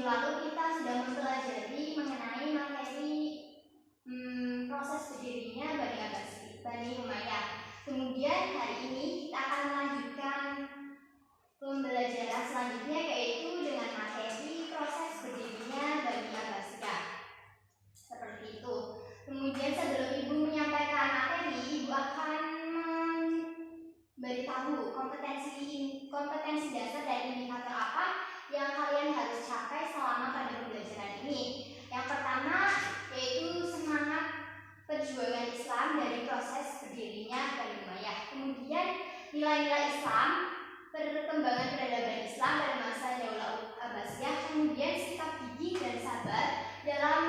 lalu kita sudah mempelajari mengenai materi proses berdirinya Bani Umayyah. Kemudian hari ini kita akan melanjutkan pembelajaran selanjutnya, yaitu dengan materi proses berdirinya Bani Abbasiyah. Seperti itu. Kemudian sebelum Ibu menyampaikan materi, Ibu akan memberitahu kompetensi dasar dan indikator apa yang kalian harus capai selama pada pembelajaran ini. Yang pertama yaitu semangat perjuangan Islam dari proses berdirinya Bani Umayyah. Kemudian nilai-nilai Islam, perkembangan peradaban Islam pada masa Daulah Abbasiyah. Kemudian sikap gigih dan sabar dalam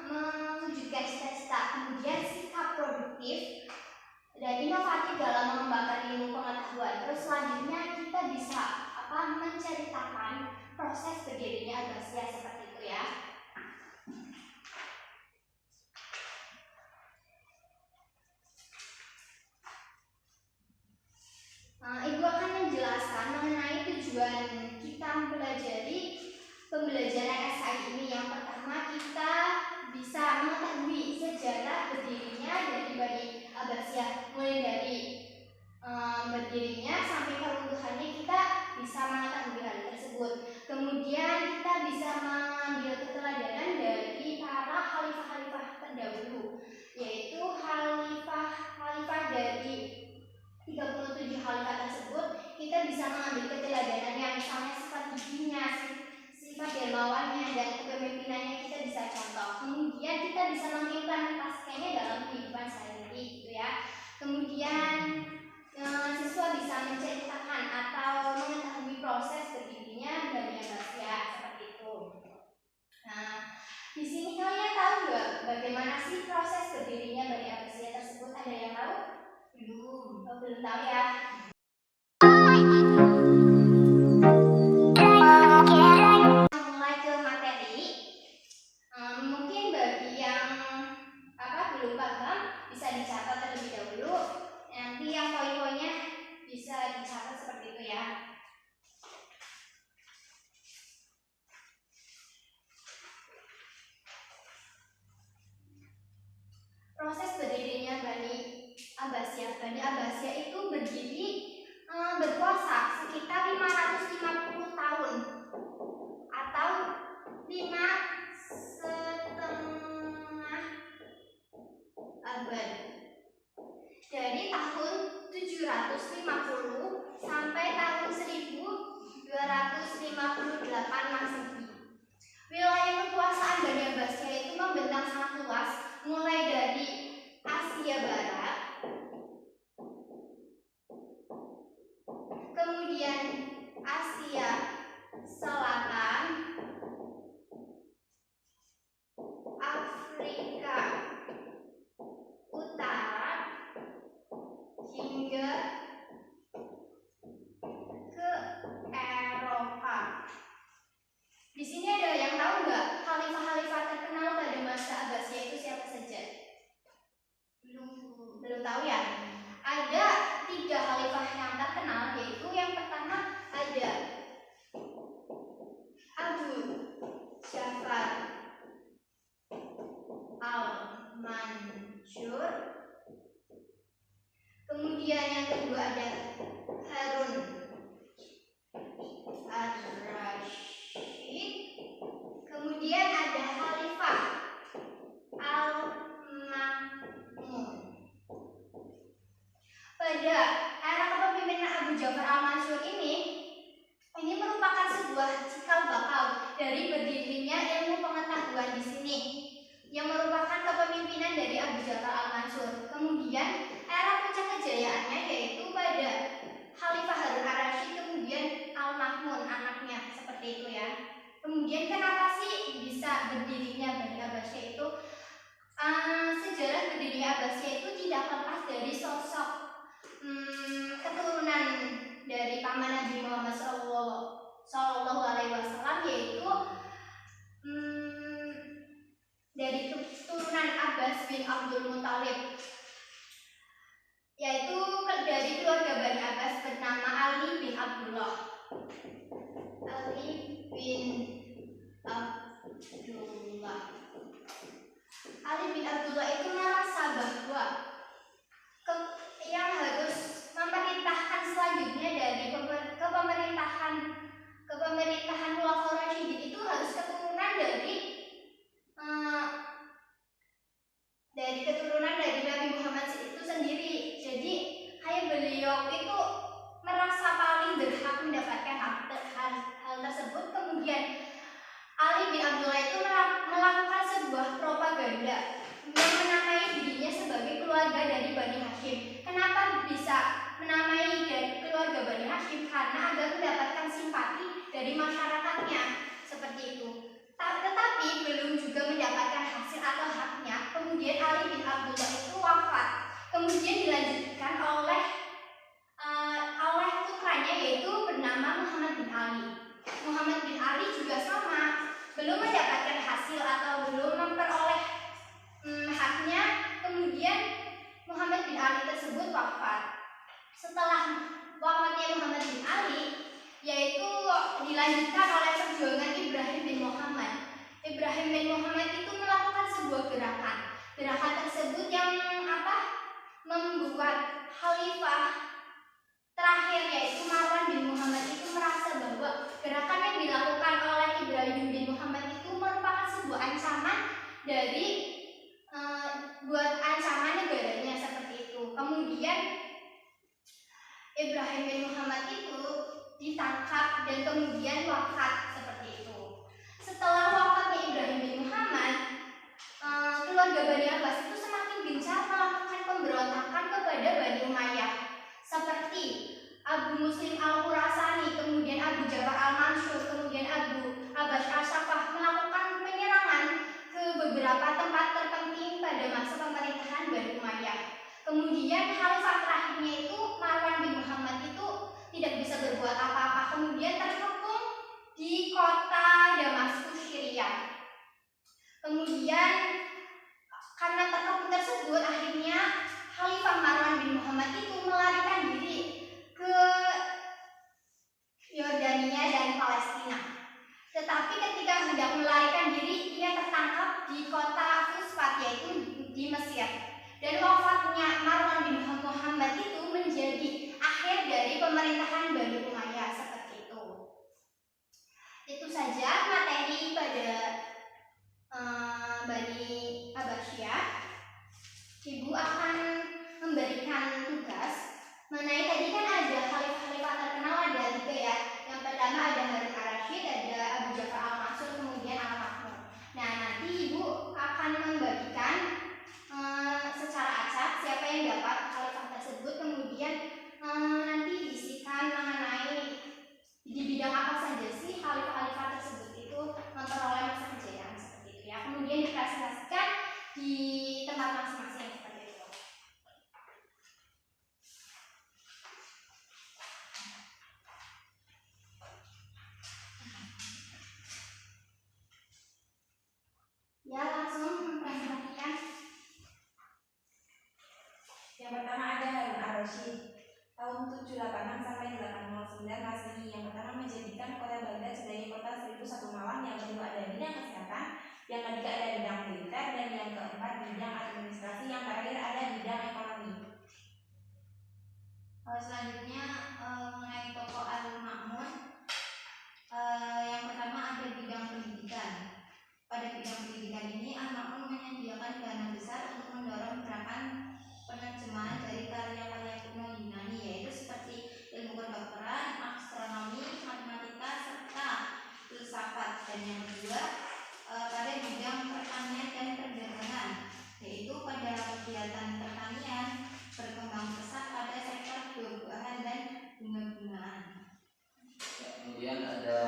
mewujudkan cita-cita. Kemudian sikap produktif dan inovatif dalam mengembangkan ilmu pengetahuan. Terus selanjutnya kita bisa menceritakan proses berdirinya Abbasiyah, seperti itu ya. Ibu akan menjelaskan mengenai tujuan kita mempelajari pembelajaran SI ini. Yang pertama, kita bisa mengetahui sejarah berdirinya dari Bani Abbasiyah, mulai dari berdirinya sampai keruntuhannya, kita bisa mengetahui hal tersebut. Kemudian kita bisa mengambil keteladanan dari para khalifah-khalifah terdahulu, yaitu khalifah dari 37 khalifah tersebut. Kita bisa mengambil keteladanan yang misalnya sifat giginya, sifat dermawannya, dan kepemimpinannya kita bisa contoh. Kemudian kita bisa mengimplementasikannya dalam kehidupan sehari-hari, gitu ya. Kemudian siswa bisa menceritakan atau mengetahui proses berdirinya Bani Abbasiyah, seperti itu. Nah, di sini kalian tahu nggak bagaimana sih proses berdirinya Bani Abbasiyah tersebut? Ada yang tahu? Belum tahu ya. Mulai ke materi. Mungkin bagi yang belum paham bisa dicatat terlebih dahulu. Nanti yang poin-poinnya bisa dicatat seperti itu ya. Proses berdirinya Bani Abbasiyah. Bani Abbasiyah itu berdiri berkuasa sekitar 550 tahun atau 5,5 abad, dari tahun 750 sampai tahun 1258 Masehi. Wilayah kekuasaan Bani Abbasiyah itu membentang sangat luas, mulai dari Asia Barat, kemudian Asia Selatan, Afrika Utara, hingga ke Eropa. Di sini ada yang tahu nggak khalifah-khalifah terkenal pada masa Abbasiyah itu siapa saja? Belum tahu ya. Ada 3 khalifah yang terkenal, yaitu yang pertama ada Abu Ja'far Al-Mansur. Kemudian yang kedua ada Harun Ar-Rasyid. Kemudian ada Khalifah Al-Ma'mun. Pada era kepemimpinan Abu Ja'far Al-Mansur ini merupakan sebuah cikal bakal dari berdirinya ilmu pengetahuan di sini, yang merupakan kepemimpinan dari Abu Ja'far Al-Mansur. Kemudian era puncak kejayaannya yaitu pada Khalifah Harun Ar-Rasyid, kemudian Al-Ma'mun anaknya, seperti itu ya. Kemudian kenapa sih bisa berdirinya Bani Abbasiyah itu? Sejarah berdirinya Abbasiyah itu tidak lepas dari sosok keturunan dari paman Nabi Muhammad Sallallahu Alaihi Wasallam, yaitu dari keturunan Abbas bin Abdul Muthalib, yaitu dari keluarga Bani Abbas bernama Ali bin Abdullah. Ali bin Abdullah. Ali bin Abdullah itu merasa bahwa yang harus memerintahkan selanjutnya dari kepemerintahan Khulafaur Rasyidin itu harus keturunan dari Nabi Muhammad itu sendiri. Jadi kayak beliau itu merasa paling berhak mendapatkan hal tersebut. Kemudian Ali bin Abdullah itu melakukan sebuah propaganda yang menamai dirinya sebagai keluarga dari Bani Hashim. Kenapa bisa menamai dari keluarga Bani Hashim? Karena agar mendapatkan simpati dari masyarakatnya, seperti itu. Tetapi belum juga mendapatkan hasil atau haknya. Kemudian Ali bin Abdullah itu wafat. Kemudian dilanjutkan oleh putranya, yaitu bernama Muhammad bin Ali. Muhammad bin Ali juga sama, belum mendapatkan hasil atau belum memperoleh haknya. Kemudian Muhammad bin Ali tersebut wafat. Setelah wafatnya Muhammad bin Ali, yaitu dilanjutkan oleh perjuangan Ibrahim bin Muhammad. Ibrahim bin Muhammad itu melakukan sebuah gerakan. Gerakan tersebut yang membuat khalifah terakhir, yaitu Marwan bin Muhammad, itu merasa bahwa gerakan yang dilakukan oleh Ibrahim bin Muhammad itu merupakan sebuah ancaman buat ancaman negaranya, seperti itu. Kemudian Ibrahim bin Muhammad itu ditangkap dan kemudian wafat, seperti itu. Setelah wafatnya Ibrahim bin Muhammad, keluarga Bani Abbas itu semakin gencar melakukan pemberontakan kepada Bani Umayyah, seperti Abu Muslim Al-Khurasani, kemudian Abu Ja'far Al-Mansur, kemudian Abu Abbas Al-Safah melakukan penyerangan ke beberapa tempat terpenting pada masa pemerintahan Bani Umayyah. Kemudian khalifah terakhirnya itu Marwan bin Muhammad itu tidak bisa berbuat apa-apa, kemudian terkepung di kota Damaskus, Syria. Kemudian karena terkepung tersebut, akhirnya Khalifah Marwan bin Muhammad itu melarikan diri ke Yordania dan Palestina. Tetapi ketika hendak melarikan diri, ia tertangkap di kota Fustat, yaitu di Mesir. Dan wafatnya Marwan bin Muhammad itu menjadi akhir dari pemerintahan Bani Umayyah, seperti itu. Itu saja materi pada Bani Abbasiyah. Ibu akan memberikan tugas mengenai, tadi kan ada khalifah-khalifah terkenal, ada 3 ya. Yang pertama ada Harun al-Rasyid, ada Abu Ja'far Al-Mansur, kemudian Al-Ma'mun. Nah, nanti Ibu akan membagikan secara acak siapa yang dapat khalifah tersebut, kemudian nanti diisikan mengenai di bidang apa saja sih khalifah-khalifah tersebut itu memperoleh masa kejayaan, seperti itu ya. Kemudian dipresentasikan di tempat masing-masing, seperti itu. Ya, langsung mempresentasikan. Yang pertama ada Harun al-Rasyid, tahun 786 sampai 809 Masehi. Yang pertama menjadikan kota Baghdad sebagai kota 1001 malam. Yang kedua ada bidang kesehatan, yang ketiga ada bidang militer, dan yang keempat bidang administrasi, yang terakhir ada bidang ekonomi. Selanjutnya mengenai tokoh Al-Ma'mun. Yang pertama ada bidang pendidikan. Pada bidang pendidikan ini Al-Ma'mun menyediakan dana besar untuk mendorong gerakan penerjemahan dari karya-karya kuno Yunani, yaitu seperti ilmu kedokteran, astronomi, matematika, serta filsafat. Dan yang kedua pada bidang pertanian dan perdagangan, yaitu pada kegiatan pertanian berkembang pesat pada sektor buah-buahan dan bunga-bungaan. Kemudian ada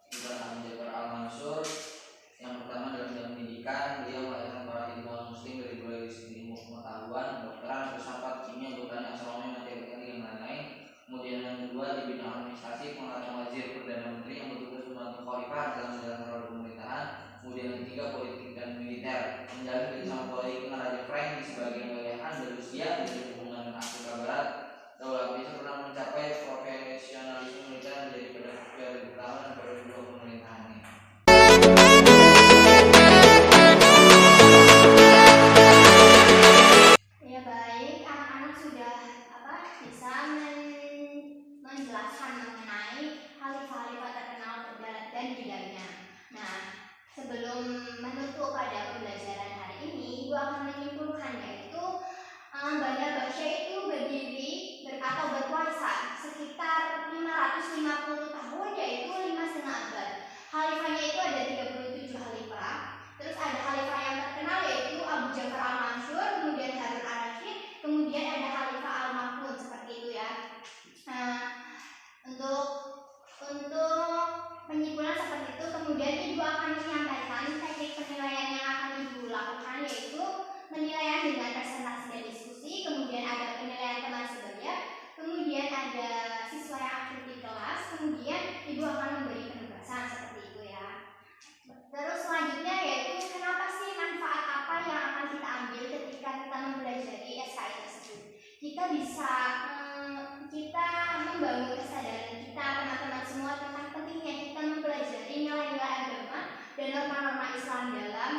Abu Ja'far Al-Mansur. Yang pertama dalam bidang pendidikan, beliau melahirkan para ilmuwan muslim dari berbagai disiplin ilmu pengetahuan, kedokteran, filsafat, kimia, botani, astronomi, matematika, dan lain-lain. Kemudian yang kedua di bidang administrasi, pengalaman wazir perdana menteri yang bertugas membantu khalifah dalam menjalankan roda pemerintahan. Kemudian yang ketiga politik dan militer, menjalin kerjasama politik dengan Raja Frank di sebagian wilayah Andalusia, menjalin hubungan dengan Afrika Barat, dan bidangnya. Nah, sebelum menutup pada pembelajaran hari ini, Ibu akan menyimpulkan yaitu Banda Basyah itu berdiri atau berkuasa sekitar 550 tahun, yaitu 5,5 abad. Khalifahnya itu ada 37 khalifah. Terus ada khalifah yang terkenal yaitu Abu Ja'far al-Mansur, kemudian Harun al-Rashid, kemudian ada Khalifah al-Ma'mun, seperti itu ya. Nah, untuk penyimpulan seperti itu, kemudian Ibu akan menyampaikan teknik penilaian yang akan Ibu lakukan, yaitu penilaian dengan presentasi dan diskusi, kemudian ada penilaian teman sebaya, kemudian ada siswa yang aktif di kelas, kemudian Ibu akan memberi penugasan seperti itu ya. Terus selanjutnya yaitu kenapa sih, manfaat apa yang akan kita ambil ketika kita mempelajari SKI tersebut. Kita bisa kita membangun kesadaran kita teman-teman semua tentang pentingnya kita mempelajari nilai-nilai agama dan norma-norma Islam dalam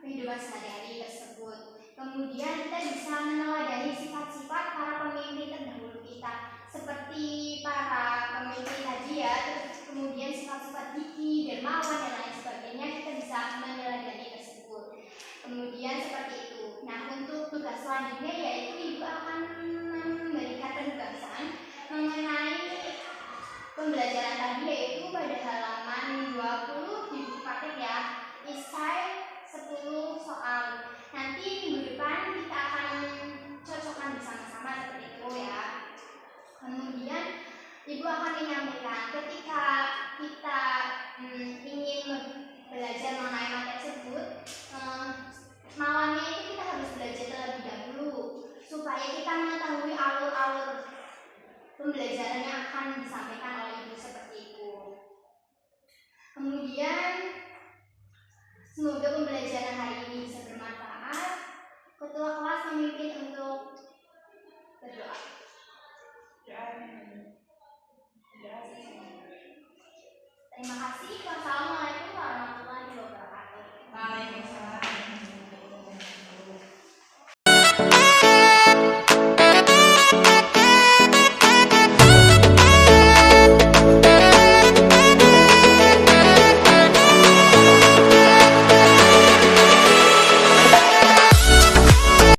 kehidupan sehari-hari tersebut. Kemudian kita bisa meneladani sifat-sifat para pemimpin terdahulu kita, seperti para pemimpin tadi ya. Kemudian sifat-sifat gigih, dermawan dan lain sebagainya kita bisa meneladani tersebut. Kemudian seperti itu. Nah, untuk tugas selanjutnya yaitu Ibu akan memberikan penugasan mengenai pembelajaran tadi, yaitu pada halaman 20 di buku paket ya, esai 10 soal. Nanti minggu depan kita akan cocokkan bersama-sama seperti itu ya. Kemudian Ibu akan menyampaikan ketika kita ingin belajar mengenai materi tersebut, malamnya itu kita harus belajar terlebih dahulu supaya kita mengetahui alur-alur pembelajaran yang akan disampaikan oleh Ibu seperti itu. Kemudian semoga pembelajaran hari ini bisa bermanfaat. Ketua kelas memimpin untuk berdoa. Terima kasih. Wassalamualaikum warahmatullahi wabarakatuh.